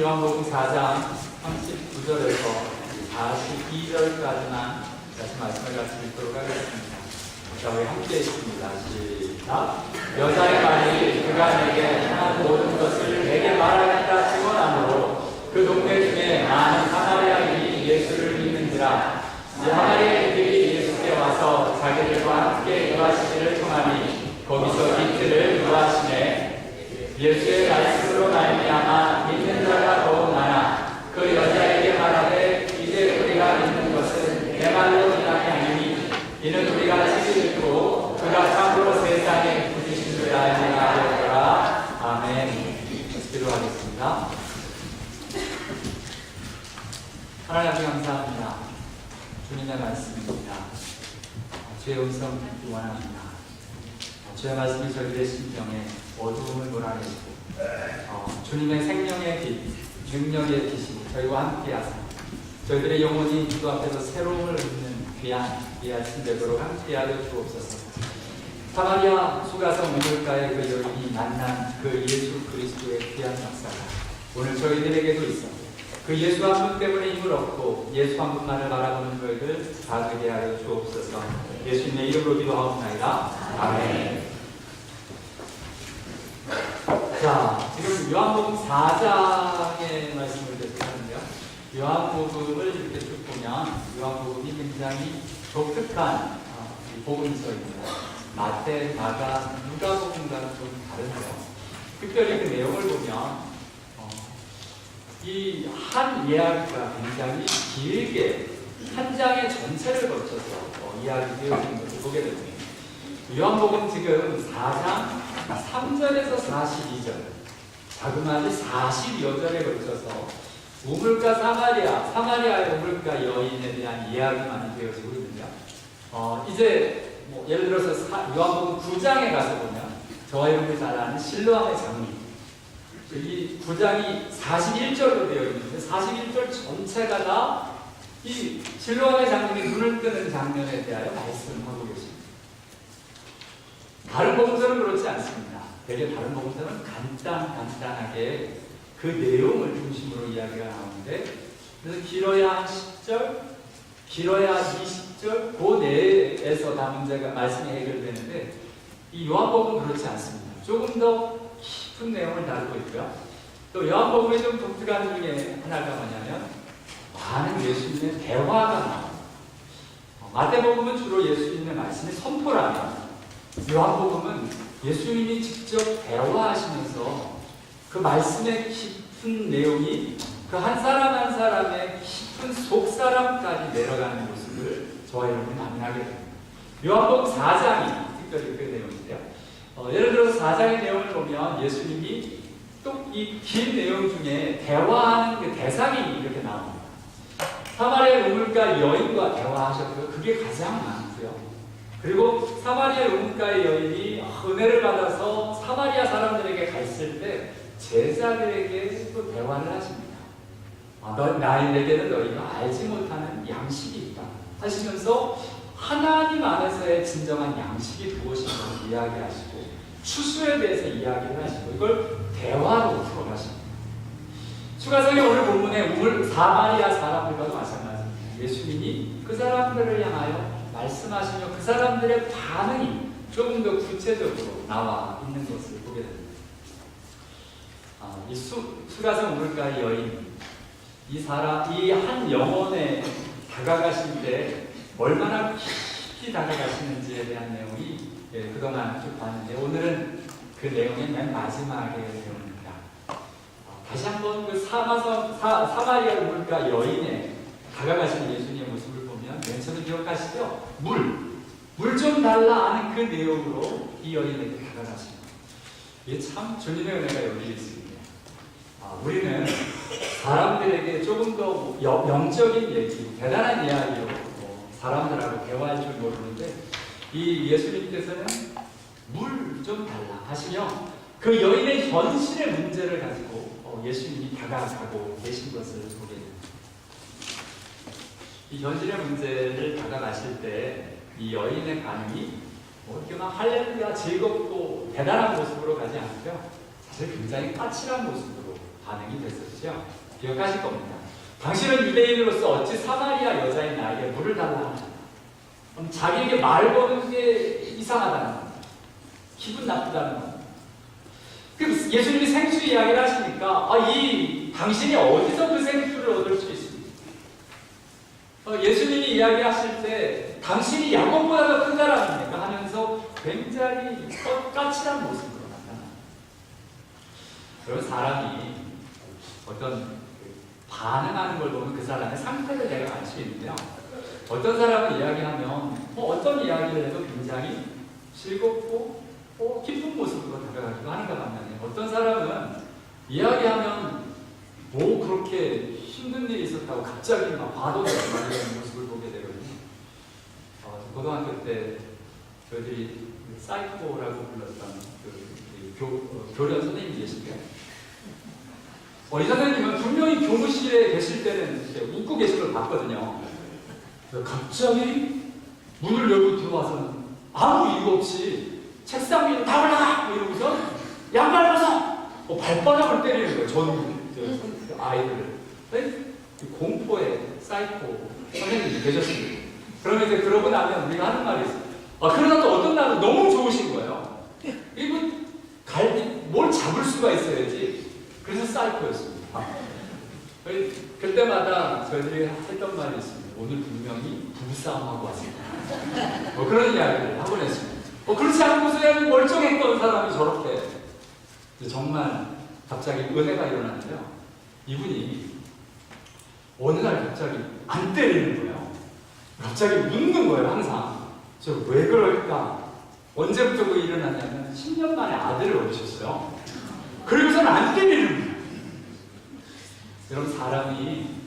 말씀은 요한복음 4장 39절에서 42절까지만 다시 말씀을 같이 읽도록 하겠습니다. 자, 우리 함께 읽습니다. 시작. 여자의 말이 그가 내게 행한 모든 것을 내게 말하겠다 증언하므로 그 동네 중에 많은 사마리아인이 예수를 믿는지라. 사마리아인들이 예수께 와서 자기들과 함께 유하시기를 청하니 거기서 이틀을 유하시네. 예수의 말씀으로 말미암아 믿는 자가 더욱 많아 그 여자에게 말하되 이제 우리가 믿는 것은 내 말로 인함이 아니니 이는 우리가 지금 읽고 그가 참으로 세상에 부르신 줄 알지 말았더라. 아멘. 기도하겠습니다. 하나님 감사합니다. 주님의 말씀입니다. 주의 음성 듣기 원합니다. 주의 말씀이 저희들의 심령에 어두움을 몰아내시고 주님의 생명의 빛, 능력의 빛이 저희와 함께 하사 저희들의 영혼이 주 앞에서 새로움을 얻는 귀한 이 아침 되도록 함께 하여 주옵소서. 사마리아 수가성 우물가의 그 여인이 만난 그 예수 그리스도의 귀한 역사가 오늘 저희들에게도 있어 그 예수 한 분 때문에 힘을 얻고 예수 한 분만을 바라보는 저희들 다 되게 하여 주옵소서. 예수님의 이름으로 기도하옵나이다. 아멘. 자, 지금 요한복음 4장의 말씀을 계속 하는데요. 요한복음을 이렇게 쭉 보면 요한복음이 굉장히 독특한 복음서입니다. 마태, 마가, 누가복음과는 좀 다른데요. 특별히 그 내용을 보면 이 한 이야기가 굉장히 길게 한 장의 전체를 거쳐서 이야기되어진 것을 보게 됩니다. 요한복음 지금 4장 3절에서 42절, 자그마치 40여 절에 걸쳐서 우물가 사마리아의 우물가 여인에 대한 이야기만 되어지고 있는데요. 이제 예를 들어서 요한복음 9장에 가서 보면 저와 여러분이 잘 아는 실로암의 장미, 이 9장이 41절로 되어 있는데 41절 전체가 다 이 실로암의 장님이 눈을 뜨는 장면에 대하여 말씀을 하고 계십니다. 다른 복음서는 그렇지 않습니다. 되게 다른 복음서는 간단하게 그 내용을 중심으로 이야기가 나오는데, 그래서 길어야 한 10절, 길어야 20절, 그 내에서 다 문제가 말씀이 해결되는데, 이 요한복음은 그렇지 않습니다. 조금 더 깊은 내용을 다루고 있고요. 또 요한복음의 좀 독특한 중에 하나가 뭐냐면 많은 예수님의 대화가 나옵니다. 마태복음은 주로 예수님의 말씀이 선포라면 요한복음은 예수님이 직접 대화하시면서 그 말씀의 깊은 내용이 그 한 사람 한 사람의 깊은 속사람까지 내려가는 모습을 저와 여러분이 만나게 됩니다. 요한복음 4장이 특별히 그 내용인데요. 예를 들어서 4장의 내용을 보면 예수님이 또 이 긴 내용 중에 대화하는 그 대상이 이렇게 나옵니다. 사마리아 우물가 여인과 대화하셨고요. 그게 가장 많고요. 그리고 사마리아 우물가의 여인이 은혜를 받아서 사마리아 사람들에게 갔을 때 제자들에게 또 대화를 하십니다. 나에게는 너희가 알지 못하는 양식이 있다 하시면서 하나님 안에서의 진정한 양식이 무엇인지 이야기하시고 추수에 대해서 이야기를 하시고 이걸 대화로 풀어가십니다. 추가성의 오늘 본문에 사마리아 사람들과도 마찬가지입니다. 예수님이 그 사람들을 향하여 말씀하시며 그 사람들의 반응이 조금 더 구체적으로 나와 있는 것을 보게 됩니다. 이 수가성 우물가의 여인, 이 한 영혼에 다가가실 때 얼마나 깊이 다가가시는지에 대한 내용이 그동안 쭉 봤는데 오늘은 그 내용의 맨 마지막의 내용입니다. 다시 한번 그 사마리아 우물가 여인에 다가가시는 예수님의 모습을 보면 맨 처음에 기억하시죠? 물 좀 달라 하는 그 내용으로 이 여인에게 다가가십니다. 이게 참 주님의 은혜가 여기 있습니다. 우리는 사람들에게 조금 더 영적인 얘기, 대단한 이야기로 사람들하고 대화할 줄 모르는데 이 예수님께서는 물 좀 달라 하시며 그 여인의 현실의 문제를 가지고 예수님이 다가가고 계신 것을 보게 됩니다. 이 현실의 문제를 다가가실 때 이 여인의 반응이 이렇게 막 할렐루야 즐겁고 대단한 모습으로 가지 않고요. 사실 굉장히 까칠한 모습으로 반응이 됐었죠. 기억하실 겁니다. 당신은 유대인으로서 어찌 사마리아 여자인 나에게 물을 달라 하냐. 자기에게 말 거는 게 이상하다는 겁니다. 기분 나쁘다는 겁니다. 그럼 예수님이 생수 이야기를 하시니까 당신이 어디서 그 생수를 얻을 수 있습니까? 예수님이 이야기하실 때 당신이 야곱보다 더 큰 사람입니까? 하면서 굉장히 까칠한 모습으로 나타납니다. 그런 사람이 어떤 반응하는 걸 보면 그 사람의 상태를 내가 알 수 있는데요. 어떤 사람은 이야기하면 어떤 이야기를 해도 굉장히 즐겁고 기쁜 모습으로 다가가기도 하는가 반면에 어떤 사람은 이야기하면 뭐 그렇게 힘든 일이 있었다고 갑자기 막 과도하게 말하는 모습을 보게 되거든요. 고등학교 때 저희들이 사이코라고 불렀던 교련 선생님이 계신데 이 선생님은 분명히 교무실에 계실 때는 이렇게 웃고 계신 걸 봤거든요. 갑자기 문을 열고 들어와서는 아무 이유 없이 책상 위로 다 올라가! 이러고서 양말 벗어! 발바닥을 때리는 거예요. 저는 아이들을. 공포의 사이코 선생님이 계셨습니다. 그러면 이제 그러고 나면 우리가 하는 말이 있어요. 그러다 또 어떤 날은 너무 좋으신 거예요. 이분 뭘 잡을 수가 있어야지. 그래서 사이코였습니다. 그때마다 저희들이 했던 말이 있습니다. 오늘 분명히 부부싸움하고 왔습니다. 그런 이야기를 하곤 했습니다. 그렇지 않고서야 멀쩡했던 사람이 저렇게 정말 갑자기 은혜가 일어났는데요. 이분이 어느 날 갑자기 안 때리는 거예요. 갑자기 웃는 거예요. 항상. 저 왜 그럴까? 언제부터 그게 일어났냐면 10년 만에 아들을 얻으셨어요. 그리고서는 안 때리는 거예요. 여러분 사람이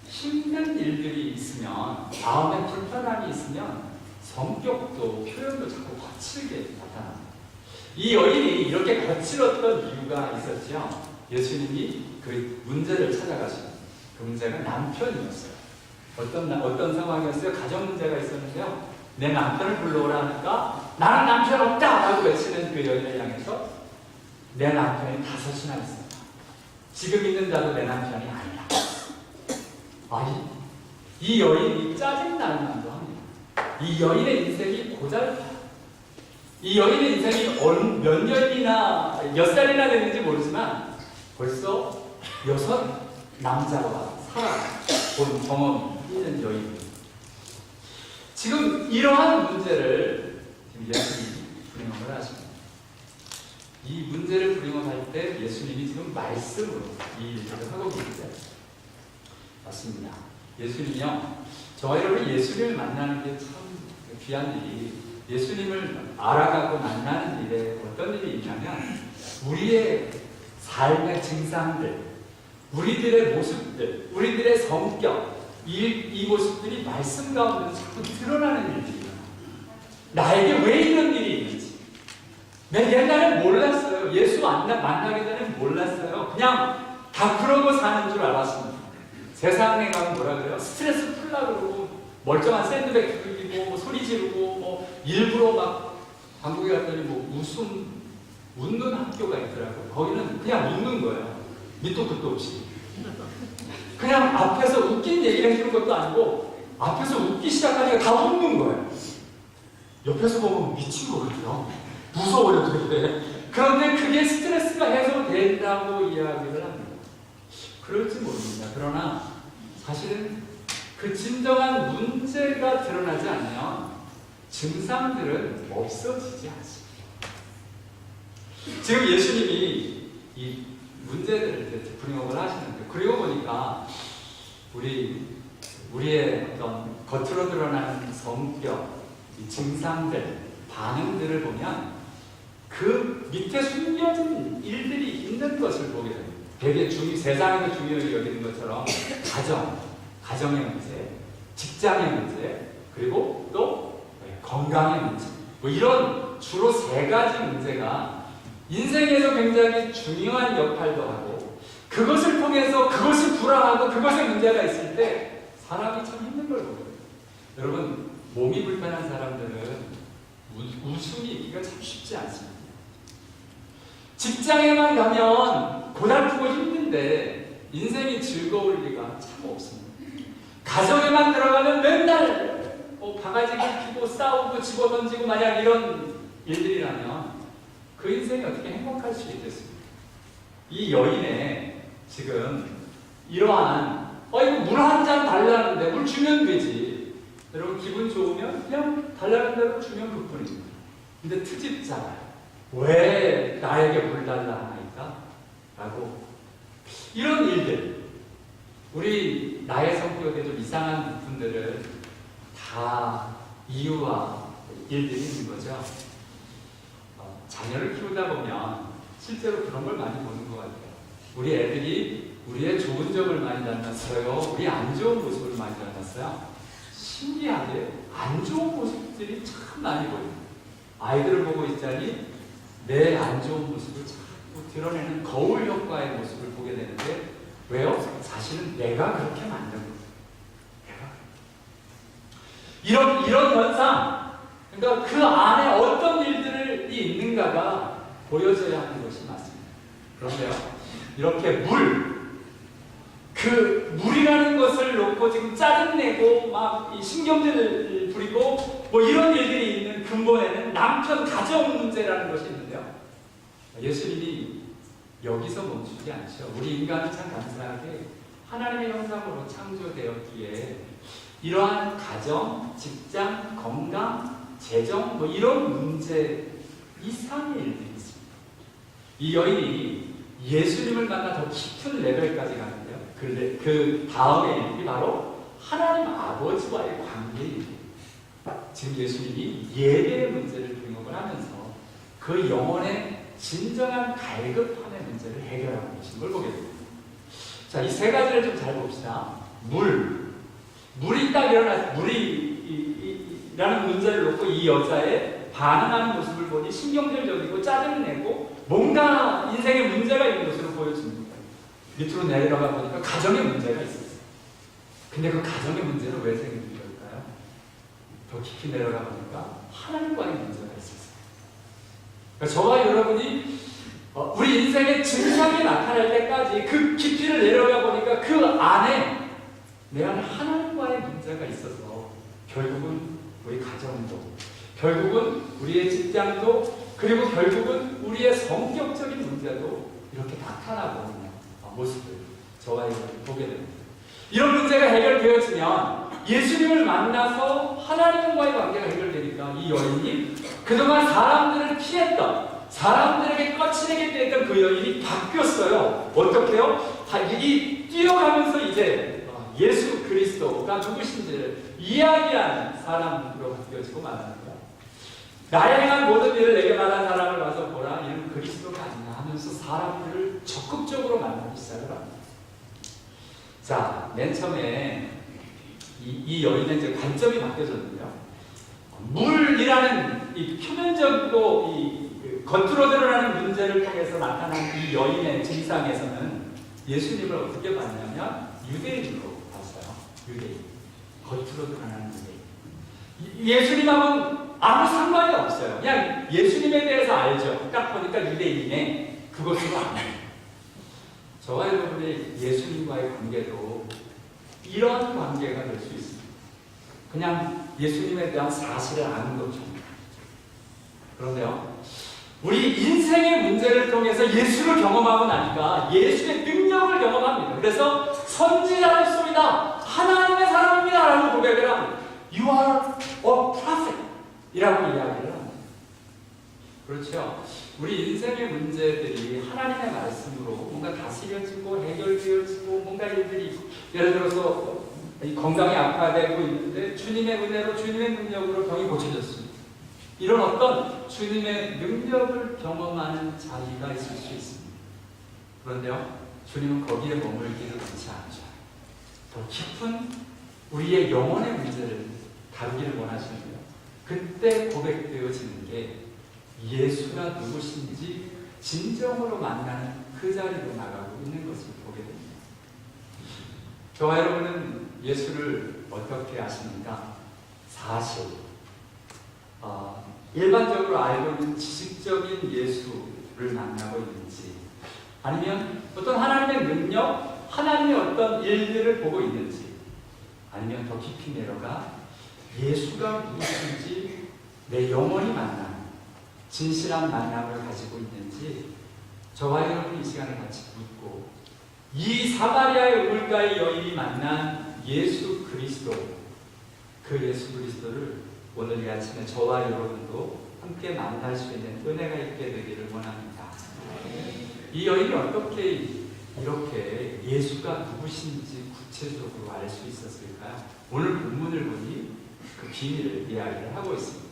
힘든 일들이 있으면 마음에 불편함이 있으면 성격도 표현도 자꾸 거칠게 나타납니다. 이 여인이 이렇게 거칠었던 이유가 있었죠. 예수님이 그 문제를 찾아가시는 그 문제가 남편이었어요. 어떤 상황이었어요? 가정 문제가 있었는데요. 내 남편을 불러오라 하니까 나는 남편 없다! 라고 외치는 그 여인을 향해서 내 남편이 5이나 있습니다. 지금 있는 자도 내 남편이 아니다. 이 여인이 짜증날 만도 합니다. 이 여인의 인생이 고달파요. 이 여인의 인생이 몇 년이나 몇 살이나 됐는지 모르지만 벌써 6 남자와 살아본 경험이 있는 여인입니다. 지금 이러한 문제를 예수님이 불행함을 하십니다. 이 문제를 불행함할 때 예수님이 지금 말씀으로 이 일을 하고 계신데 맞습니다. 예수님이요. 저와 여러분 예수님을 만나는 게 참 귀한 일이 예수님을 알아가고 만나는 일에 어떤 일이 있냐면 우리의 삶의 증상들, 우리들의 모습들, 우리들의 성격 이 모습들이 말씀 가운데 자꾸 드러나는 일들이에요. 나에게 왜 이런 일이 있는지 내가 옛날에 몰랐어요. 예수 만나기 전에 몰랐어요. 그냥 다 그러고 사는 줄 알았습니다. 세상에 가면 뭐라 그래요? 스트레스 풀려고 그러고 멀쩡한 샌드백 들고 뭐 소리 지르고 뭐 일부러 막 한국에 갔더니 뭐 웃는 학교가 있더라고요. 거기는 그냥 웃는 거예요. 밑도 끝도 없이. 그냥 앞에서 웃긴 얘기를 해주는 것도 아니고 앞에서 웃기 시작하니까 다 웃는 거예요. 옆에서 보면 미친 것 같아요. 무서워요 되게. 그런데 그게 스트레스가 해소된다고 이야기를 합니다. 그럴지 모릅니다. 그러나 사실은 그 진정한 문제가 드러나지 않으면 증상들은 없어지지 않습니다. 지금 예수님이 이 문제들을 브링업을 하시는데 그리고 보니까 우리의 어떤 겉으로 드러나는 성격, 이 증상들, 반응들을 보면 그 밑에 숨겨진 일들이 있는 것을 보게 됩니다. 되게 세상에서 중요하게 여기는 것처럼 가정의 문제, 직장의 문제, 그리고 또 건강의 문제, 뭐 이런 주로 3가지 문제가 인생에서 굉장히 중요한 역할도 하고 그것을 통해서 그것이 불안하고 그것에 문제가 있을 때 사람이 참 힘든 걸 보거든요. 여러분 몸이 불편한 사람들은 웃음이 있기가 참 쉽지 않습니다. 직장에만 가면 고달프고 힘든데 인생이 즐거울 리가 참 없습니다. 가정에만 들어가면 맨날 바가지를 피고 싸우고 집어던지고 만약 이런 일들이라면 그 인생이 어떻게 행복할 수 있겠습니까? 이 여인의 지금 이러한 이거 물 한 잔 달라는데 물 주면 되지. 여러분 기분 좋으면 그냥 달라는 대로 주면 그뿐입니다. 근데 트집잖아요. 왜 나에게 물 달라 하니까? 라고 이런 일들, 우리 나의 성격에 좀 이상한 부분들을 다 이유와 일들이 있는 거죠. 자녀를 키우다 보면 실제로 그런 걸 많이 보는 것 같아요. 우리 애들이 우리의 좋은 점을 많이 닮았어요. 우리 안 좋은 모습을 많이 닮았어요. 신기하게 안 좋은 모습들이 참 많이 보여요. 아이들을 보고 있자니 내 안 좋은 모습을 자꾸 드러내는 거울 효과의 모습을 보게 되는데 왜요? 사실은 내가 그렇게 만든 거예요. 이런 현상, 그러니까 그 안에 어떤 일들이 있는가가 보여져야 하는 것이 맞습니다. 그런데요, 이렇게 그 물이라는 것을 놓고 지금 짜증내고 막 신경질을 부리고 뭐 이런 일들이 있는 근본에는 남편 가정 문제라는 것이 있는데요. 예수님이 여기서 멈추지 않죠. 우리 인간은 참 단순하게 하나님의 형상으로 창조되었기에 이러한 가정, 직장, 건강, 재정 뭐 이런 문제 이상의 일들이 있습니다. 이 여인이 예수님을 만나 더 깊은 레벨까지 가는데요. 그 다음의 일이 바로 하나님 아버지와의 관계입니다. 지금 예수님이 예배의 문제를 등용을 하면서 그 영혼의 진정한 갈급함의 문제를 해결하고 계신 걸 보게 됩니다. 자, 이 세 가지를 좀 잘 봅시다. 물이 딱 일어나서 물이라는 문제를 놓고 이 여자의 반응하는 모습을 보니 신경질적이고 짜증내고 뭔가 인생에 문제가 있는 것으로 보여집니다. 밑으로 내려가 보니까 가정에 문제가 있었어요. 근데 그 가정의 문제는 왜 생긴 걸까요? 더 깊이 내려가 보니까 하나님과의 문제가 있었어요. 그러니까 저와 여러분이 우리 인생의 증상이 나타날 때까지 그 깊이를 내려가 보니까 그 안에 내 안에 하나님과의 문제가 있어서 결국은 우리 가정도, 결국은 우리의 직장도, 그리고 결국은 우리의 성격적인 문제도 이렇게 나타나고 있는 모습을 저와 여러분이 보게 됩니다. 이런 문제가 해결되어지면 예수님을 만나서 하나님과의 관계가 해결되니까 이 여인이 그동안 사람들을 피했던, 사람들에게 거칠게 대했던 그 여인이 바뀌었어요. 어떻게요? 이 뛰어가면서 이제 예수 그리스도가 누구신지를 이야기하는 사람으로 바뀌어지고 말합니다. 나의 행한 모든 일을 내게 말한 사람을 봐서 보라, 이는 그리스도가 아니냐 하면서 사람들을 적극적으로 만나기 시작을 합니다. 자, 맨 처음에 이 여인의 이제 관점이 바뀌어졌는데요. 물이라는 이 표면적이고 겉으로 드러나는 문제를 통해서 나타난 이 여인의 증상에서는 예수님을 어떻게 봤냐면 유대인으로 봤어요. 유대인. 겉으로 드러나는 유대인. 예수님하고는 아무 상관이 없어요. 그냥 예수님에 대해서 알죠. 딱 보니까 유대인이네. 그것으로 압니다. 저와 여러분의 예수님과의 관계도 이런 관계가 될 수 있습니다. 그냥 예수님에 대한 사실을 아는 것처럼. 그런데요, 우리 인생의 문제를 통해서 예수를 경험하고 나니까 예수의 능력을 경험합니다. 그래서 선지자였습니다. 하나님의 사람입니다. 라고 고백을 합니다. You are a prophet. 이라고 이야기를 합니다. 그렇죠. 우리 인생의 문제들이 하나님의 말씀으로 뭔가 다스려지고 해결되어지고 뭔가 일들이 있고, 예를 들어서 건강이 악화되고 있는데 주님의 은혜로 주님의 능력으로 병이 고쳐졌습니다. 이런 어떤 주님의 능력을 경험하는 자리가 있을 수 있습니다. 그런데요, 주님은 거기에 머물기를 원치 않죠. 더 깊은 우리의 영혼의 문제를 다루기를 원하시는데요. 그때 고백되어지는 게 예수가 누구신지 진정으로 만나는 그 자리로 나가고 있는 것을 보게 됩니다. 저와 여러분은 예수를 어떻게 아십니까? 사실 일반적으로 알고 있는 지식적인 예수를 만나고 있는지, 아니면 어떤 하나님의 능력, 하나님의 어떤 일들을 보고 있는지, 아니면 더 깊이 내려가 예수가 무엇인지 내 영혼이 만나는 진실한 만남을 가지고 있는지 저와 여러분 이 시간에 같이 묻고, 이 사마리아의 물가의 여인이 만난 예수 그리스도, 그 예수 그리스도를 오늘 이 아침에 저와 여러분도 함께 만날 수 있는 은혜가 있게 되기를 원합니다. 이 여인이 어떻게 이렇게 예수가 누구신지 구체적으로 알 수 있었을까요? 오늘 본문을 보니 그 비밀을 이야기를 하고 있습니다.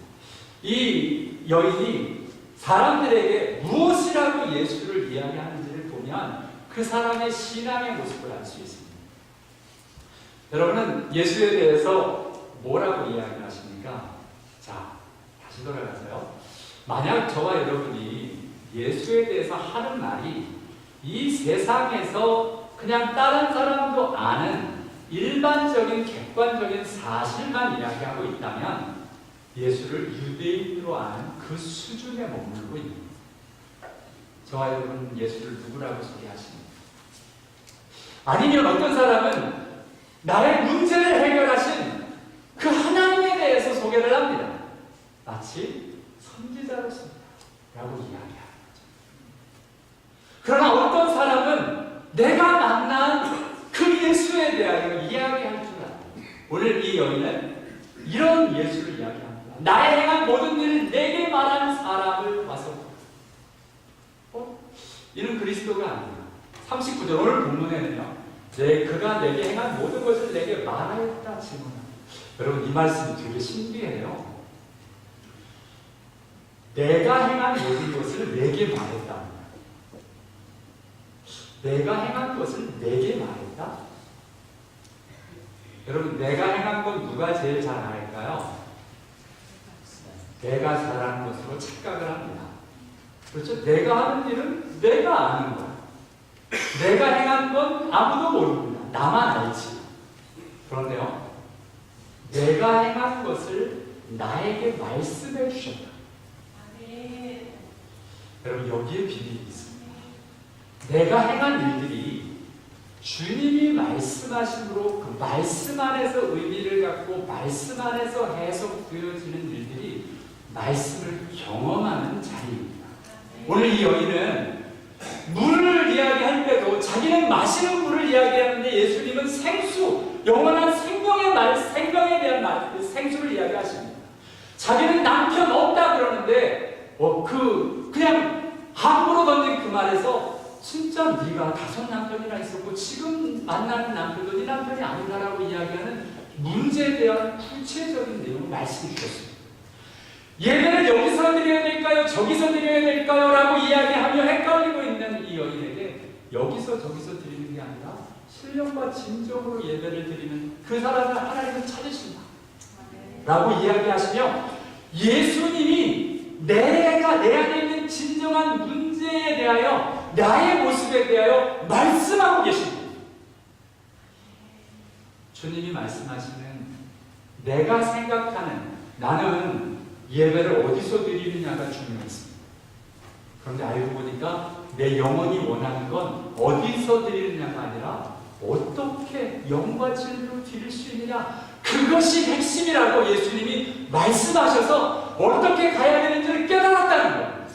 이 여인이 사람들에게 무엇이라고 예수를 이야기하는지를 보면 그 사람의 신앙의 모습을 알 수 있습니다. 여러분은 예수에 대해서 뭐라고 이야기하십니까? 자, 다시 돌아가서요. 만약 저와 여러분이 예수에 대해서 하는 말이 이 세상에서 그냥 다른 사람도 아는 일반적인 객관적인 사실만 이야기하고 있다면 예수를 유대인으로 아는 그 수준에 머물고 있는 거예요. 저와 여러분은 예수를 누구라고 소개하십니까? 아니면 어떤 사람은 나의 문제를 해결하신 그 하나님에 대해서 소개를 합니다. 마치 선지자로서입니다 라고 이야기합니다. 그러나 어떤 사람은 내가 만난 그 예수에 대하여 이야기할 줄 알아요. 오늘 이 여인은 이런 예수를 이야기합니다. 나의 행한 모든 일을 내게 말하는 사람을 봐서 이는 그리스도가 아니에요. 39절 오늘 본문에는요, 그가 내게 행한 모든 것을 내게 말하였다 질문합니다. 여러분 이 말씀이 되게 신기해요. 내가 행한 모든 것을 내게 말했다. 내가 행한 것을 내게 말했다? 여러분 내가 행한 건 누가 제일 잘 알까요? 내가 잘하는 것으로 착각을 합니다. 그렇죠? 내가 하는 일은 내가 아는 거야. 내가 행한 건 아무도 모릅니다. 나만 알지. 그런데요, 내가 행한 것을 나에게 말씀해 주셨다. 여러분 여기에 비밀이 있습니다. 내가 행한 일들이 주님이 말씀하심으로 그 말씀 안에서 의미를 갖고 말씀 안에서 해석되어지는 일들이 말씀을 경험하는 자리입니다. 오늘 이 여인은 물을 이야기할 때도 자기는 마시는 물을 이야기하는데 예수님은 생수, 영원한 생명에 대한 생수를 이야기하십니다. 자기는 남편 없다 그러는데 그냥 함부로 던진 그 말에서 진짜 네가 5 남편이나 있었고 지금 만나는 남편도 네 남편이 아니다라고 이야기하는 문제에 대한 구체적인 내용을 말씀해 주셨습니다. 예배를 여기서 드려야 될까요? 저기서 드려야 될까요? 라고 이야기하며 헷갈리고 있는 이 여인에게 여기서 저기서 드리는 게 아니라 신령과 진정으로 예배를 드리는 그 사람을 하나님은 찾으신다 라고 이야기하시며 예수님이 내가 내 안에 있는 진정한 문제에 대하여 나의 모습에 대하여 말씀하고 계십니다. 주님이 말씀하시는 내가 생각하는 나는 예배를 어디서 드리느냐가 중요했습니다. 그런데 알고 보니까 내 영혼이 원하는 건 어디서 드리느냐가 아니라 어떻게 영과 진리로 드릴 수 있느냐, 그것이 핵심이라고 예수님이 말씀하셔서 어떻게 가야 되는지를 깨달았다는 거예요.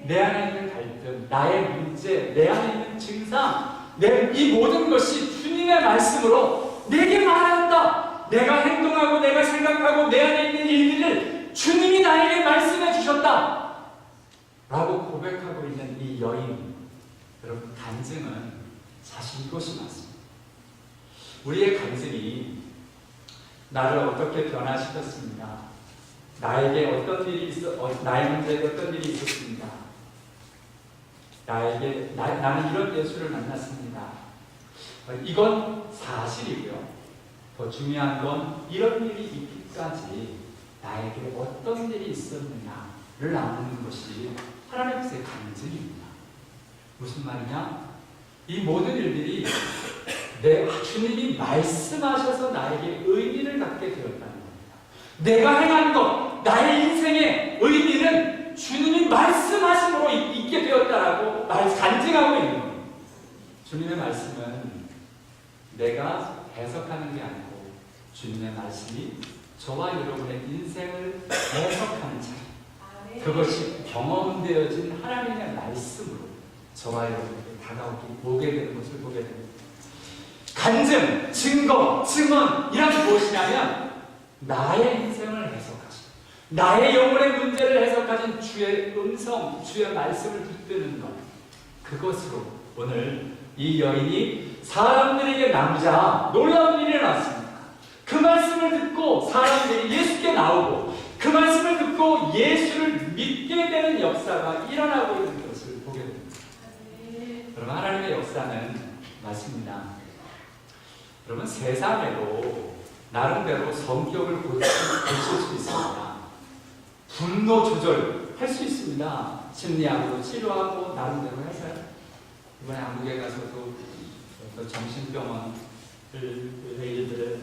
내 안에 있는 갈등, 나의 문제, 내 안에 있는 증상, 이 모든 것이 주님의 말씀으로 내게 말한다. 내가 행동하고 내가 생각하고 내 안에 있는 일들을 주님이 나에게 말씀해 주셨다 라고 고백하고 있는 이 여인, 여러분 간증은 사실 이것이 맞습니다. 우리의 간증이 나를 어떻게 변화시켰습니다. 나에게 어떤 일이 나의 문제에 어떤 일이 있었습니다. 나는 이런 예수를 만났습니다. 이건 사실이고요. 더 중요한 건 이런 일이 있기까지 나에게 어떤 일이 있었느냐를 아는 것이 하나님의 간증입니다. 무슨 말이냐? 이 모든 일들이 주님이 말씀하셔서 나에게 의미를 갖게 되었다는 겁니다. 내가 행한 것, 나의 인생의 의미는 주님이 말씀하심으로 있게 되었다라고 간증하고 있는 겁니다. 주님의 말씀은 내가 해석하는 게 아니고 주님의 말씀이 저와 여러분의 인생을 해석하는 차. 그것이 경험되어진 하나님의 말씀으로 저와 여러분에게 오게 되는 것을 보게 됩니다. 간증, 증거, 증언 이란 무엇이냐면 나의 인생을 해석하신, 나의 영혼의 문제를 해석하신 주의 음성, 주의 말씀을 붙드는 것, 그것으로 오늘 이 여인이 사람들에게 남자 놀라운 일이 일어났습니다. 그 말씀을 듣고 사람들이 예수께 나오고 그 말씀을 듣고 예수를 믿게 되는 역사가 일어나고 있는 것을 보게 됩니다. 여러분, 하나님의 역사는 맞습니다. 여러분, 세상에도 나름대로 성격을 고칠 수 있습니다. 분노 조절할 수 있습니다. 심리학으로 치료하고 나름대로 해서요. 이번에 한국에 가서도 정신병원 일들을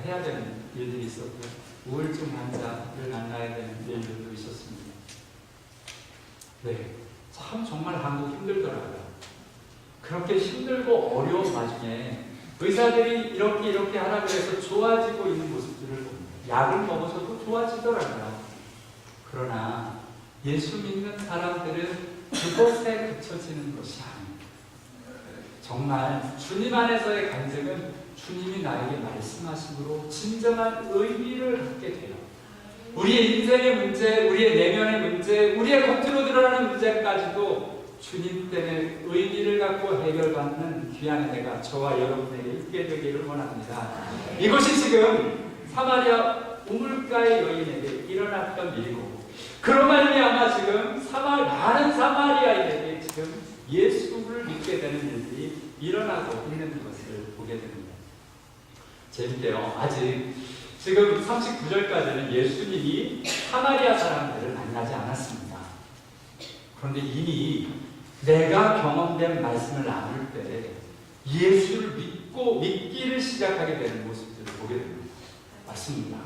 해야 되는 일들이 있었고요. 우울증 환자를 만나야 되는 일들도 있었습니다. 네, 참 정말 한국 힘들더라고요. 그렇게 힘들고 어려운 와중에 의사들이 이렇게 하라고 해서 좋아지고 있는 모습들을 봅니다. 약을 먹어서도 좋아지더라고요. 그러나 예수 믿는 사람들은 그것에 그쳐지는 것이 아닙니다. 정말 주님 안에서의 간증은 주님이 나에게 말씀하심으로 진정한 의미를 갖게 돼요. 우리의 인생의 문제, 우리의 내면의 문제, 우리의 겉으로 드러나는 문제까지도 주님 때문에 의미를 갖고 해결받는 귀한 은혜가 저와 여러분에게 있게 되기를 원합니다. 이것이 지금 사마리아 우물가의 여인에게 일어났던 일이고, 그런 말미암아 지금 많은 사마리아인에게 지금 예수를 믿게 되는 일들이 일어나고 있는 것을 보게 됩니다. 재밌게요. 아직 지금 39절까지는 예수님이 사마리아 사람들을 만나지 않았습니다. 그런데 이미 내가 경험된 말씀을 나눌 때 예수를 믿기를 시작하게 되는 모습들을 보게 됩니다. 맞습니다.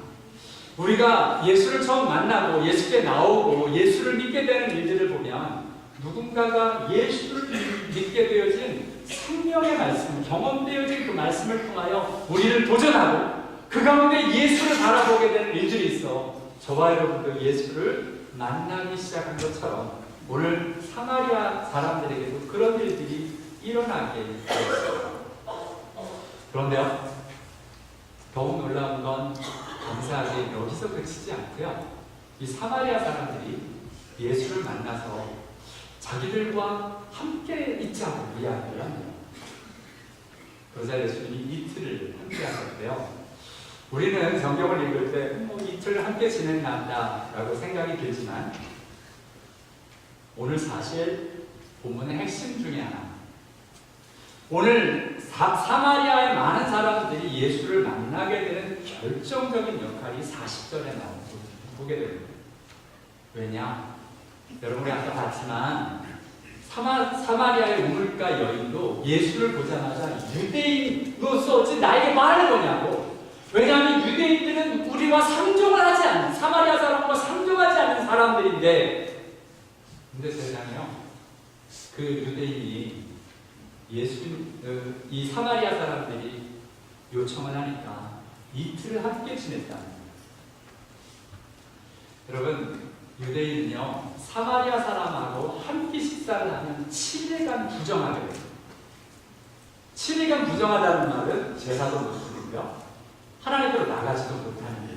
우리가 예수를 처음 만나고 예수께 나오고 예수를 믿게 되는 일들을 보면 누군가가 예수를 믿게 되어진 생명의 말씀, 경험되어진 그 말씀을 통하여 우리를 도전하고 그 가운데 예수를 바라보게 되는 일들이 있어 저와 여러분도 예수를 만나기 시작한 것처럼 오늘 사마리아 사람들에게도 그런 일들이 일어나게 되었습니다. 그런데요, 더욱 놀라운 건 감사하게 여기서 그치지 않고요. 이 사마리아 사람들이 예수를 만나서 자기들과 함께 있자고 이야기를 합니다. 그러자 예수님이 이틀을 함께 하셨대요. 우리는 성경을 읽을 때 이틀 함께 지낸다라고 생각이 들지만 오늘 사실 본문의 핵심 중에 하나, 오늘 사마리아의 많은 사람들이 예수를 만나게 되는 결정적인 역할이 40절에 나오고 보게 됩니다. 왜냐? 여러분이 아까 봤지만 사마리아의 우물가 여인도 예수를 보자마자 유대인으로서 어찌 나에게 말을 거냐고. 왜냐하면 유대인들은 우리와 상종을 하지 않는, 사마리아 사람과 상종하지 않는 사람들인데, 근데 세상에요, 그 유대인이 이 사마리아 사람들이 요청을 하니까 이틀을 함께 지냈다는 거예요. 여러분, 유대인은요, 사마리아 사람하고 함께 식사를 하면 7일간 부정하게 돼요. 7일간 부정하다는 말은 제사도 못 드리고요, 하나님께로 나가지도 못하는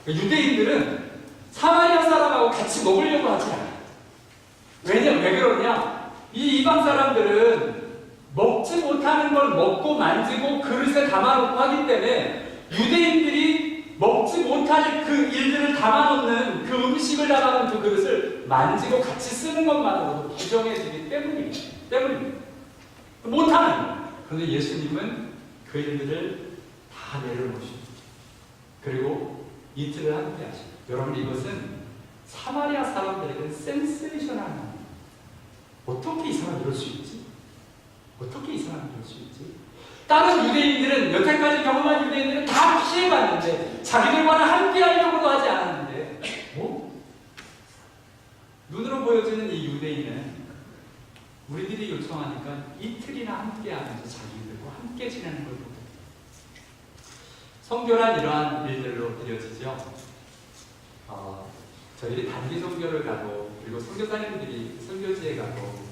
일이에요. 유대인들은 사마리아 사람하고 같이 먹으려고 하지 않아요. 왜 그러냐? 이 이방 사람들은 먹지 못하는 걸 먹고 만지고 그릇에 담아놓고 하기 때문에 유대인들이 먹지 못할 그 일들을 담아놓는 그 음식을 담아놓은 그 그릇을 만지고 같이 쓰는 것만으로도 부정해지기 때문입니다. 못하는 거예요. 그런데 예수님은 그 일들을 다 내려놓으시고 그리고 이틀을 함께 하시고, 여러분, 이것은 사마리아 사람들에게는 센세이션한 겁니다. 어떻게 이 사람이 이럴 수 있지? 어떻게 이 사람이 이럴 수 있지? 다른 유대인들은, 여태까지 경험한 유대인들은 다 피해갔는데 자기들과는 함께 하려고도 하지 않았는데 눈으로 보여지는 이 유대인은 우리들이 요청하니까 이틀이나 함께 하면서 자기들과 함께 지내는 걸 보고 선교란 이러한 일들로 드려지죠. 저희들이 단기 선교를 가고 그리고 선교사님들이 선교지에 가고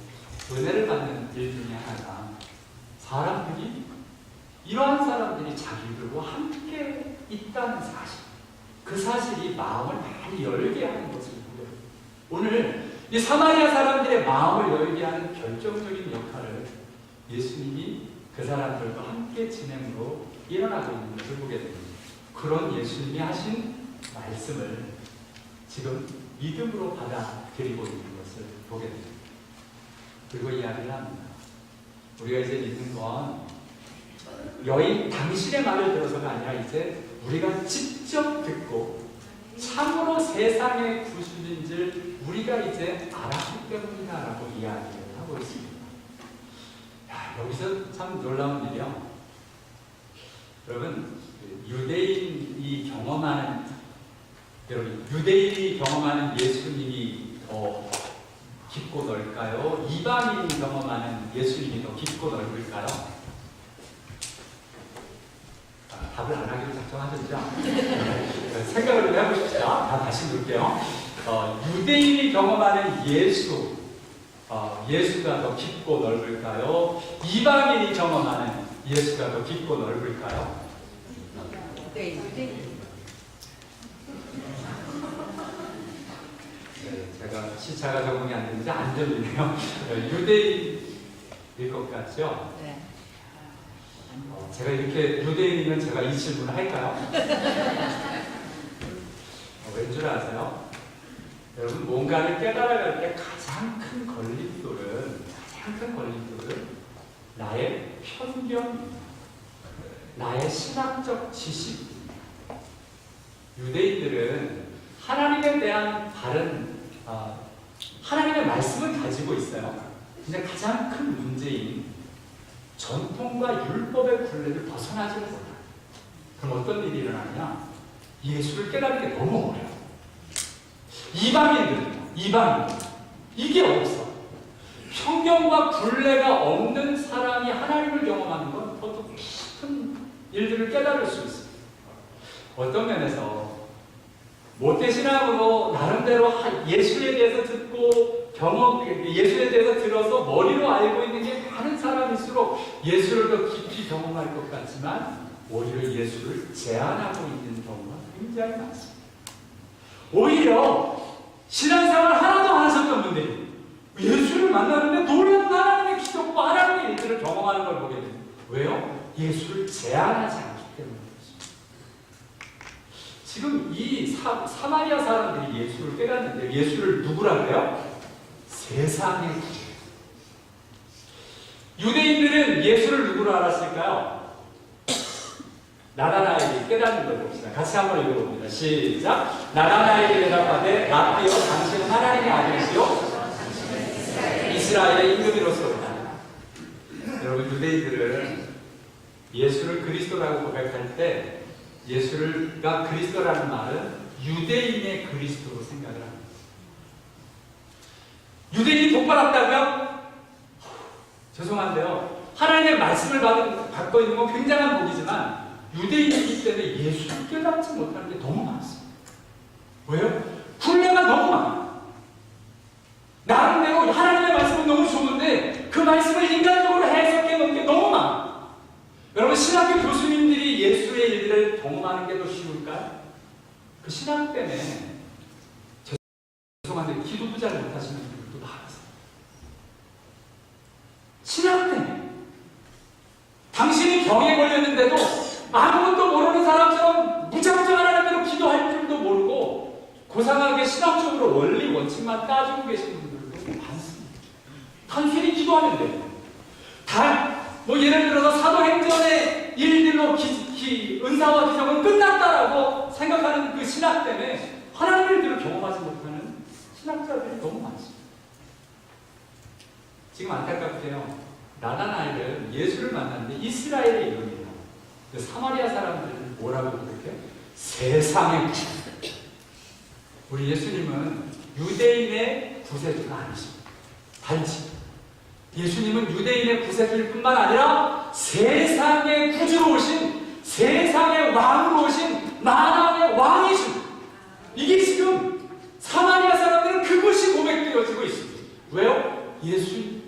은혜를 받는 일 중에 하나가 사람들이 이러한 사람들이 자기들과 함께 있다는 사실, 그 사실이 마음을 많이 열게 하는 것을 보여요. 오늘 이 사마리아 사람들의 마음을 열게 하는 결정적인 역할을 예수님이 그 사람들과 함께 진행으로 일어나고 있는 것을 보게 됩니다. 그런 예수님이 하신 말씀을 지금 믿음으로 받아들이고 있는 것을 보게 됩니다. 그리고 이야기를 합니다. 우리가 이제 믿는 건 여인 당신의 말을 들어서가 아니라 이제 우리가 직접 듣고 참으로 세상의 구주인 줄 우리가 이제 알았기 때문이다라고 이야기를 하고 있습니다. 여기서 참 놀라운 일이요. 여러분, 유대인이 경험하는 예수님이 더 깊고 넓을까요? 이방인이 경험하는 예수님이 더 깊고 넓을까요? 답을 안 하기로 작정하셨죠? 생각을 좀 해보십시다. 다시 볼게요. 유대인이 경험하는 예수가 더 깊고 넓을까요? 이방인이 경험하는 예수가 더 깊고 넓을까요? 유대인. 제가 시차가 적응이 안 되는지 안 들리네요. 유대인일 것 같죠? 네. 제가 이렇게 유대인이면 제가 이 질문을 할까요? 왠 줄 아세요? 여러분, 뭔가를 깨달아갈 때 가장 큰 걸림돌은 나의 편견, 나의 신학적 지식. 유대인들은 하나님에 대한 하나님의 말씀을 가지고 있어요. 근데 가장 큰 문제인 전통과 율법의 굴레를 벗어나지 못해요. 그럼 어떤 일이 일어나냐? 예수를 깨닫는 게 너무 어려워요. 이방인들 이게 없어. 편견과 굴레가 없는 사람이 하나님을 경험하는 건 더 깊은 일들을 깨달을 수 있어요. 어떤 면에서 모태신앙으로 나름대로 예수에 대해서 듣고 예수에 대해서 들어서 머리로 알고 있는 게 많은 사람일수록 예수를 더 깊이 경험할 것 같지만 오히려 예수를 제한하고 있는 경우가 굉장히 많습니다. 오히려 신앙생활 하나도 안 하셨던 분들이 예수를 만나는데 놀라운 하나님의 기적과 하나님의 일들을 경험하는 걸 보게 됩니다. 왜요? 예수를 제한하지 않기 때문에. 지금 이 사마리아 사람들이 예수를 깨닫는데 예수를 누구라 그래요? 세상의 구주. 유대인들은 예수를 누구로 알았을까요? 나다나엘이 깨닫는 걸 봅시다. 같이 한번 읽어봅니다. 시작. 나다나엘이 대답하되 라피여 당신은 하나님의 아들이시요 이스라엘의 임금이로소이다. 여러분, 유대인들은 예수를 그리스도라고 고백할 때 예수가 그리스도라는 말은 유대인의 그리스도로 생각을 합니다. 유대인이 복받았다고요? 죄송한데요. 하나님의 말씀을 받고 있는 건 굉장한 복이지만 유대인이기 때문에 예수를 깨닫지 못하는 게 너무 많습니다. 왜요? 굴레가 너무 많아요. 나름대로 하나님의 말씀은 너무 좋은데 그 말씀을 인간적으로 해석해 놓은 게 너무 많아요. 여러분, 신학교 교수님들이 예수의 일들을 경험하는 게 더 쉬울까요? 그 신학 때문에 죄송한데 기도도 잘 못하시는 분들도 많았어요. 신학 때문에 당신이 병에 걸렸는데도 아무것도 모르는 사람처럼 무작정 하나님께로 기도할 줄도 모르고 고상하게 신학적으로 원리 원칙만 따지고 계시는 분들도 많습니다. 단순히 기도하면 돼요. 예를 들어서 사도행전의 일들로 은사와 기적은 끝났다라고 생각하는 그 신학 때문에 하나님의 일들을 경험하지 못하는 신학자들이 너무 많습니다. 지금 안타깝게요. 나다나엘은 예수를 만났는데 이스라엘의 이름이에요. 사마리아 사람들은 뭐라고 그렇게? 세상의 구주. 우리 예수님은 유대인의 구세주가 아니십니다. 단지 예수님은 유대인의 구세주일 뿐만 아니라 세상의 구주로 오신, 세상의 왕으로 오신 만왕의 왕이신, 이게 지금 사마리아 사람들은 그것이 고백되어지고 있습니다. 왜요? 예수님,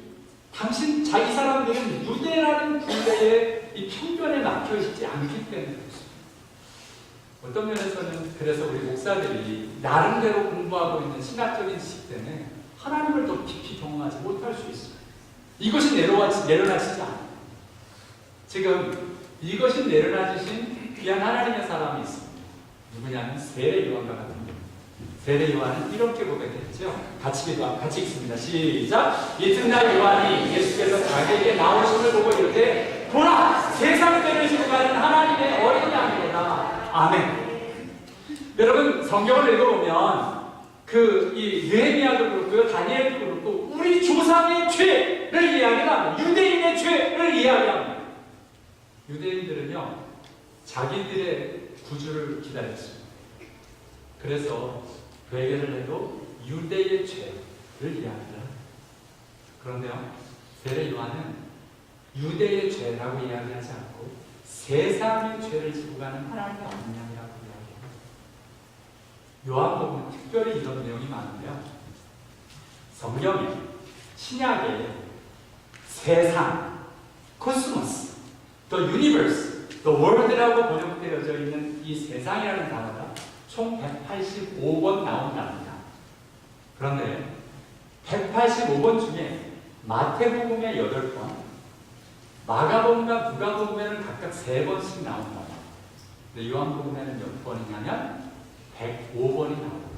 당신 자기 사람들은 유대라는 군대에 이 편견에 막혀 있지 않기 때문에 그렇습니다. 어떤 면에서는 그래서 우리 목사들이 나름대로 공부하고 있는 신학적인 지식 때문에 하나님을 더 깊이 경험하지 못할 수 있어요. 이것이 내려놔지지 않아요. 지금 이것이 내려놔지신 귀한 하나님의 사람이 있습니다. 누구냐면 세례 요한과 같은 분. 세례 요한은 이렇게 고백했죠. 같이 읽습니다. 시작. 이튿날 요한이 예수께서 자기에게 나오심을 보고 이르되 보라, 세상 죄를 지고 가는 하나님의 어린 양이로다. 아멘. 여러분 성경을 읽어보면 이 느헤미야도 그렇고요, 다니엘도 그렇고 우리 조상의 죄를 이야기합니다. 유대인의 죄를 이야기합니다. 유대인들은요 자기들의 구주를 기다렸습니다. 그래서 회개를 해도 유대의 죄를 이야기합니다. 그런데요 세례 요한은 유대의 죄라고 이야기하지 않고 세상의 죄를 지고 가는 하나님의 어린 양이라고 이야기합니다. 요한복음은 특별히 이런 내용이 많은데요. 성경에 신약에 세상, 코스모스, the universe, the world라고 번역되어져 있는 이 세상이라는 단어가 총 185번 나온답니다. 그런데 185번 중에 마태복음에 8번, 마가복음과 누가복음에는 각각 3번씩 나온답니다. 근데 요한복음에는 몇 번이냐면 105번이 나옵니다.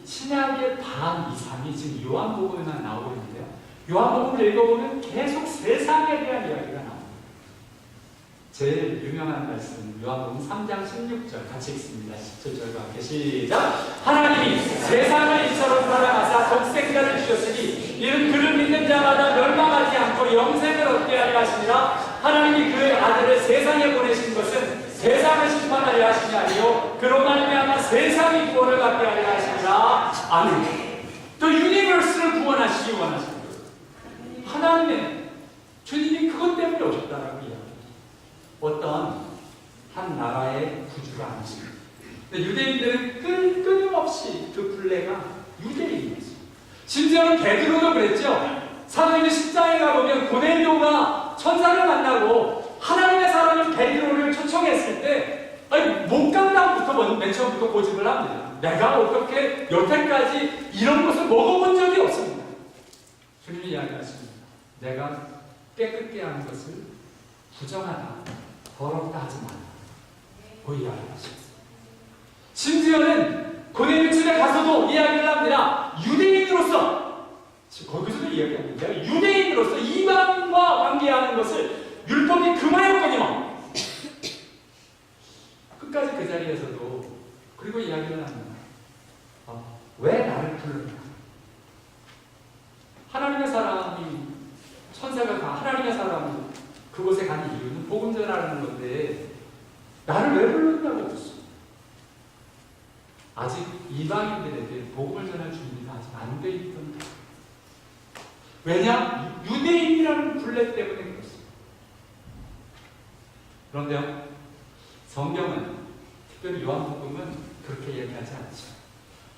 신약의 반 이상이 지금 요한복음에만 나오고 있는데요. 요한복음을 읽어보면 계속 세상에 대한 이야기가 나옵니다. 제일 유명한 말씀 요한복음 3장 16절 같이 읽습니다. 17절과 함께 시작. 하나님이 세상을 이처럼 사랑하사 독생자를 주셨으니 이는 그를 믿는 자마다 멸망하지 않고 영생을 얻게 하려 하시니라. 하나님이 그의 아들을 세상에 보내신 것은 세상을 심판하려 하심이 아니요 그로 말미암아 세상이 구원을 받게 하려 하시니라. 아멘. 또 유니버스를 구원하시기 원하십니다. 하나님의 주님이 그것 때문에 오셨다라고 이야기합니다. 어떤 한 나라의 구주가 아니십니다. 유대인들은 끊임없이 그 분례가 유대인이었습니다. 심지어는 베드로도 그랬죠. 사도행전 10장에 가보면 고넬료가 천사를 만나고 하나님의 사람인 베드로를 초청했을 때 목감당부터 맨 처음부터 고집을 합니다. 내가 어떻게 여태까지 이런 것을 먹어본 적이 없습니다. 주님이 이야기하십니다. 내가 깨끗게 하는 것을 부정하다, 더럽다 하지 마라. 그 이야기하십니다. 심지어는 고넬료 집에 가서도 이야기를 합니다. 유대인으로서, 거기서도 이야기합니다. 내가 유대인으로서 이방인과 관계하는 것을 율법이 금하였거니와. 끝까지 그 자리에서도 그리고 이야기를 합니다. 왜 나를 부르냐? 하나님의 사람이 천사가 하나님의 사람이 그곳에 간 이유는 복음 전하는 건데 나를 왜 불렀냐고 했어. 아직 이방인들에게 복음을 전할 준비가 아직 안 돼 있던 거예요. 왜냐? 유대인이라는 분례 때문에 그렇습니다. 그런데요, 성경은 특별히 요한복음은 그렇게 얘기하지 않죠.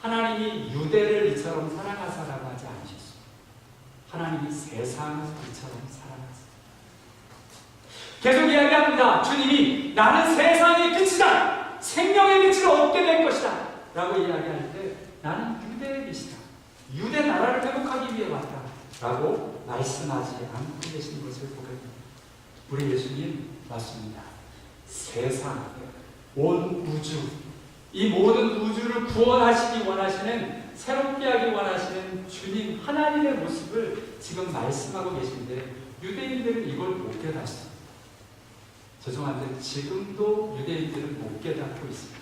하나님이 유대를 이처럼 사랑하사라고 하지 않으셨어요. 하나님이 세상을 이처럼 사랑하사. 계속 이야기합니다. 주님이 나는 세상의 빛이다. 생명의 빛을 얻게 될 것이다. 라고 이야기할 때 나는 유대의 빛이다. 유대 나라를 회복하기 위해 왔다. 라고 말씀하지 않고 계신 것을 보게 됩니다. 우리 예수님 맞습니다. 세상, 온 우주, 이 모든 우주를 구원하시기 원하시는, 새롭게 하기 원하시는 주님 하나님의 모습을 지금 말씀하고 계신데 유대인들은 이걸 못 깨닫습니다. 죄송한데 지금도 유대인들은 못 깨닫고 있습니다.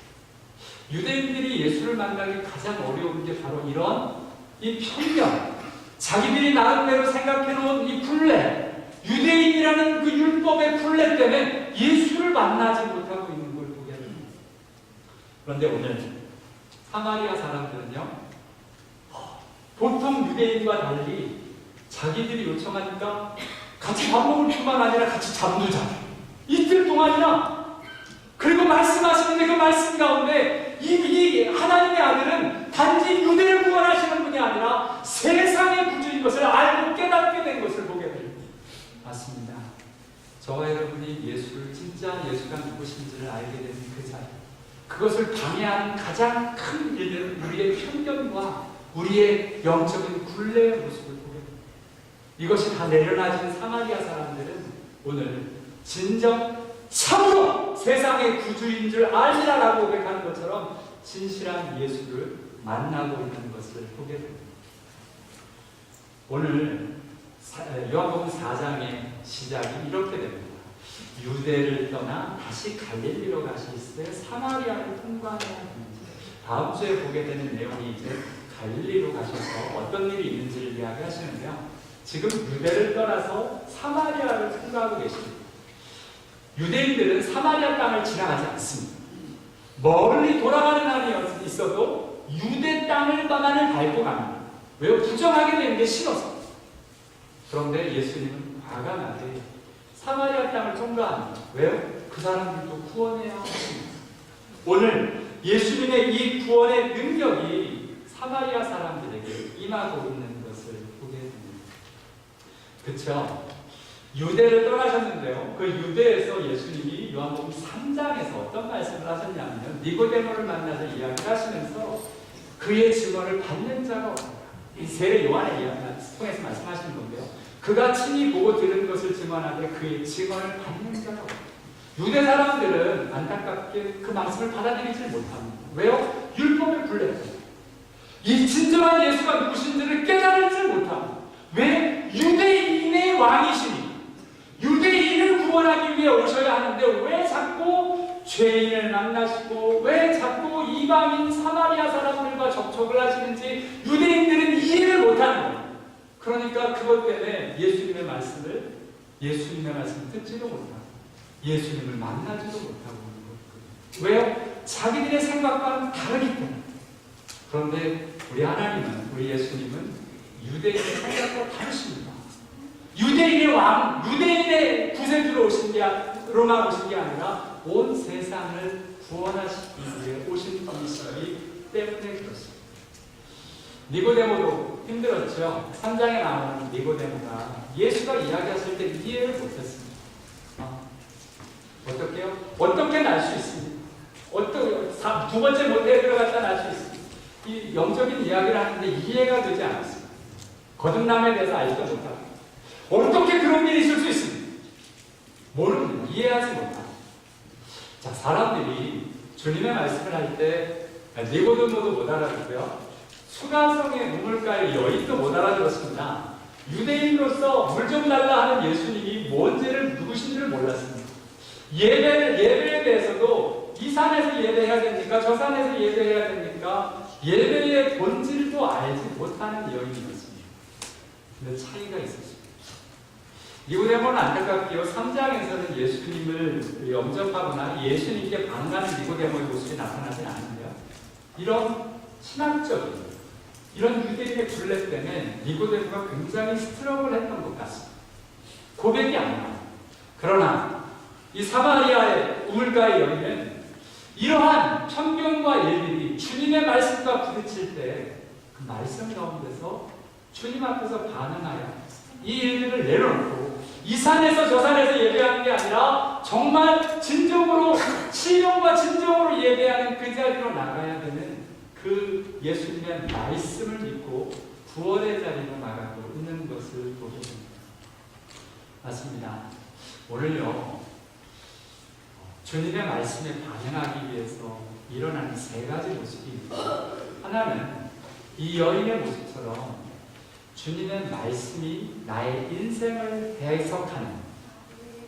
유대인들이 예수를 만나기 가장 어려운 게 바로 이런 이 편견, 자기들이 나름대로 생각해놓은 이 분례, 유대인이라는 그 율법의 분례 때문에 예수를 만나지 못하고 있는 걸 보게 됩니다. 그런데 오늘 사마리아 사람들은요, 보통 유대인과 달리 자기들이 요청하니까 같이 밥 먹을 뿐만 아니라 같이 잠도 자요. 이틀 동안이나. 그리고 말씀하시는데 그 말씀 가운데 이 하나님의 아들은 단지 유대를 구원하시는 분이 아니라 세상의 구주인 것을 알고 깨닫게 된 것을 보게 됩니다. 맞습니다. 저와 여러분이 예수를 진짜 예수가 누구신지를 알게 되는 그 자리, 그것을 방해하는 가장 큰 일들은 우리의 편견과 우리의 영적인 굴레의 모습을 보게 됩니다. 이것이 다 내려놔진 사마리아 사람들은 오늘 진정 참으로 세상의 구주인 줄 알리라라고 고백하는 것처럼 진실한 예수를 만나고 있는 것을 보게 됩니다. 오늘 요한복음 4장의 시작이 이렇게 됩니다. 유대를 떠나 다시 갈릴리로 가시되 사마리아를 통과해야 합니다. 다음 주에 보게 되는 내용이 이제 갈릴리로 가셔서 어떤 일이 있는지를 이야기하시는데요. 지금 유대를 떠나서 사마리아를 통과하고 계십니다. 유대인들은 사마리아 땅을 지나가지 않습니다. 멀리 돌아가는 한이 있어도 유대 땅을만을 밟고 갑니다. 왜요? 부정하게 되는 게 싫어서. 그런데 예수님은 과감하게 사마리아 땅을 통과합니다. 왜요? 그 사람들도 구원해야 합니다. 오늘 예수님의 이 구원의 능력이 사마리아 사람들에게 임하고 있는 것을 보게 됩니다. 그렇죠? 유대를 떠나셨는데요. 그 유대에서 예수님이 요한복음 3장에서 어떤 말씀을 하셨냐면 니고데모를 만나서 이야기를 하시면서 그의 증언을 받는 자가 없다. 이 세례 요한의 이야기를 통해서 말씀하시는 건데요. 그가 친히 보고 들은 것을 증언하되 그의 증언을 받는 자가 없다. 유대 사람들은 안타깝게 그 말씀을 받아들이지 못합니다. 왜요? 율법에 불렸다. 이 진정한 예수가 누구신지를 깨달지 못합니다. 왜? 유대인의 왕이시니 유대인을 구원하기 위해 오셔야 하는데 왜 자꾸 죄인을 만나시고 왜 자꾸 이방인 사마리아 사람들과 접촉을 하시는지 유대인들은 이해를 못하는 거예요. 그러니까 그것 때문에 예수님의 말씀을 듣지도 못하고 예수님을 만나지도 못하고 있는 거예요. 왜요? 자기들의 생각과는 다르기 때문에. 그런데 우리 하나님은, 우리 예수님은 유대인의 생각과 다르십니다. 유대인의 왕, 유대인의 구세주로 오신 게, 로마 오신 게 아니라 온 세상을 구원하시기 위해 오신 분이시기 때문에 그렇습니다. 니고데모도 힘들었죠. 3장에 나오는 니고데모가 예수가 이야기하실 때 이해를 못했습니다. 어떻게요? 어떻게 날 수 있습니까? 두 번째 모태에 들어갔다 날 수 있습니다. 이 영적인 이야기를 하는데 이해가 되지 않았습니다. 거듭남에 대해서 알지도 못하고 어떻게 그런 일이 있을 수 있습니까? 모릅니다. 이해하지 못합니다. 자, 사람들이 주님의 말씀을 할 때 니고데모도 못 알아듣고요. 수가성의 우물가의 여인도 못 알아들었습니다. 유대인으로서 물 좀 달라 하는 예수님이 뭔지를 누구신지를 몰랐습니다. 예배에 대해서도 이 산에서 예배해야 됩니까? 저 산에서 예배해야 됩니까? 예배의 본질도 알지 못하는 여인이었습니다. 근데 차이가 있었습니다. 니고데모는 안타깝게요. 3장에서는 예수님을 영접하거나 예수님께 반가는 니고데모의 모습이 나타나지 않는데요. 이런 신학적인 이런 유대인의 굴레 때문에 니고데모가 굉장히 스트럭을 했던 것 같습니다. 고백이 안 나와요. 그러나 이 사마리아의 우물가의 여인은 이러한 편견과 예들이 주님의 말씀과 부딪힐 때 그 말씀 가운데서 주님 앞에서 반응하여 이 일들을 내려놓고 이 산에서 저 산에서 예배하는 게 아니라 정말 진정으로 신령과 진정으로 예배하는 그 자리로 나가야 되는 그 예수님의 말씀을 믿고 구원의 자리로 나가고 있는 것을 보게 됩니다. 맞습니다. 오늘요 주님의 말씀에 반응하기 위해서 일어나는 세 가지 모습입니다. 하나는 이 여인의 모습처럼 주님의 말씀이 나의 인생을 해석하는,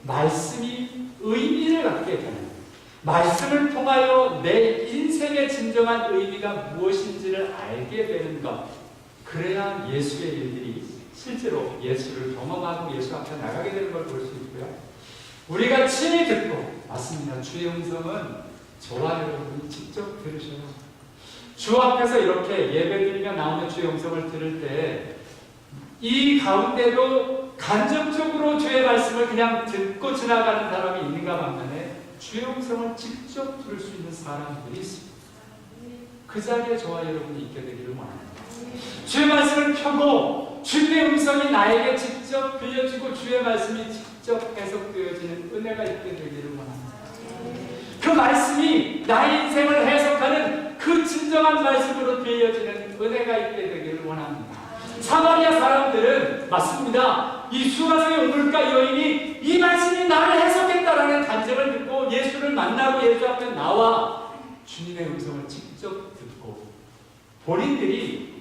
말씀이 의미를 갖게 되는, 말씀을 통하여 내 인생의 진정한 의미가 무엇인지를 알게 되는 것. 그래야 예수의 일들이 실제로 예수를 경험하고 예수 앞에 나가게 되는 걸 볼 수 있고요. 우리가 친히 듣고, 맞습니다. 주의 음성은 저와 여러분이 직접 들으셔야 합니다. 주 앞에서 이렇게 예배드리며 나오는 주의 음성을 들을 때 이 가운데도 간접적으로 주의 말씀을 그냥 듣고 지나가는 사람이 있는가 반면에 주의 음성을 직접 들을 수 있는 사람들이 있습니다. 그 자리에 저와 여러분이 있게 되기를 원합니다. 주의 말씀을 펴고 주의 음성이 나에게 직접 들려지고 주의 말씀이 직접 해석되어지는 은혜가 있게 되기를 원합니다. 그 말씀이 나의 인생을 해석하는 그 진정한 말씀으로 들려지는 은혜가 있게 되기를 원합니다. 사마리아 사람들은 맞습니다. 이 수가성의 우물가 여인이 이 말씀이 나를 해석했다라는 간증을 듣고 예수를 만나고 예수 앞에 나와 주님의 음성을 직접 듣고 본인들이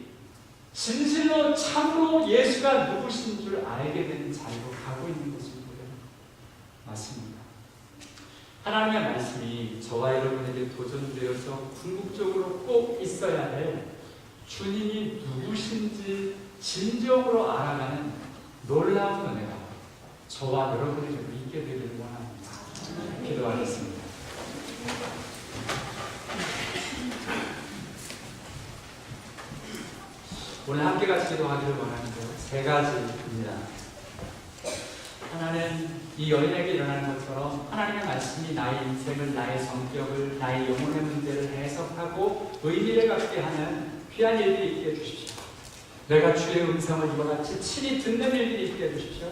진실로 참으로 예수가 누구신 줄 알게 된 자리로 가고 있는 것입니다. 맞습니다. 하나님의 말씀이 저와 여러분에게 도전되어서 궁극적으로 꼭 있어야 할 주님이 누구신지 진정으로 알아가는 놀라운 은혜가 저와 여러분에게도 있게 되기를 원합니다. 기도하겠습니다. 오늘 함께 같이 기도하기를 원하는데요. 세 가지입니다. 하나는 이 여인에게 일어나는 것처럼 하나님의 말씀이 나의 인생을, 나의 성격을, 나의 영혼의 문제를 해석하고 의미를 갖게 하는 귀한 일들이 있게 해주십시오. 내가 주의 음성을 이와 같이 친히 듣는 일들이 있게 해주십시오.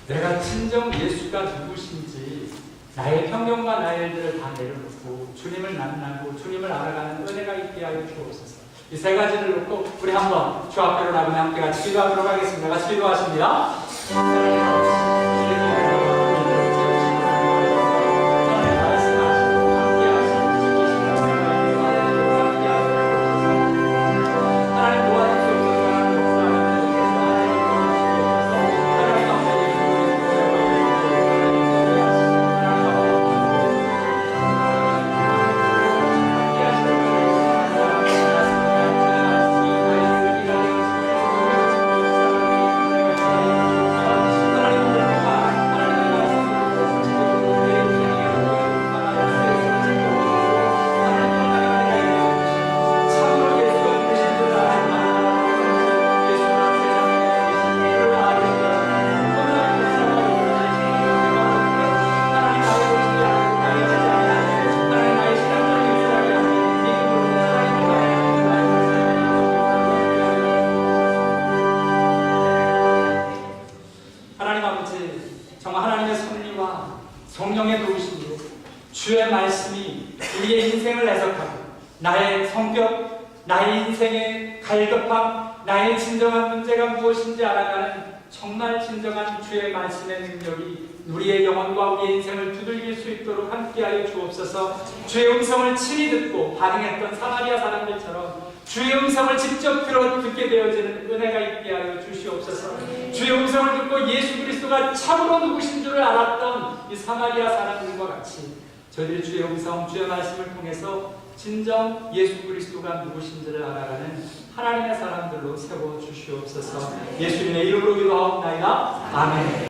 내가 진정 예수가 누구신지 나의 평경과 나의 일들을 다 내려놓고 주님을 만나고 주님을 알아가는 은혜가 있게 하여 주옵소서. 이 세 가지를 놓고 우리 한번 주 앞에로 나가며 함께 같이 기도하도록 하겠습니다. 같이 기도하십니다. 성령의 도우심으로 주의 말씀이 우리의 인생을 해석하고 나의 성격, 나의 인생의 갈급함, 나의 진정한 문제가 무엇인지 알아가는 정말 진정한 주의 말씀의 능력이 우리의 영혼과 우리의 인생을 두들길 수 있도록 함께하여 주옵소서. 주의 음성을 친히 듣고 반응했던 사마리아 사람들처럼 주의 음성을 직접 듣게 되어지는 은혜가 있게 하여 주시옵소서. 주의 음성을 듣고 예수 그리스도가 참으로 누구신 줄을 알았던 이 사마리아 사람들과 같이 저희들이 주의 음성, 주의 말씀을 통해서 진정 예수 그리스도가 누구신지를 알아가는 하나님의 사람들로 세워 주시옵소서. 예수님의 이름으로 기도하옵나이다. 아멘.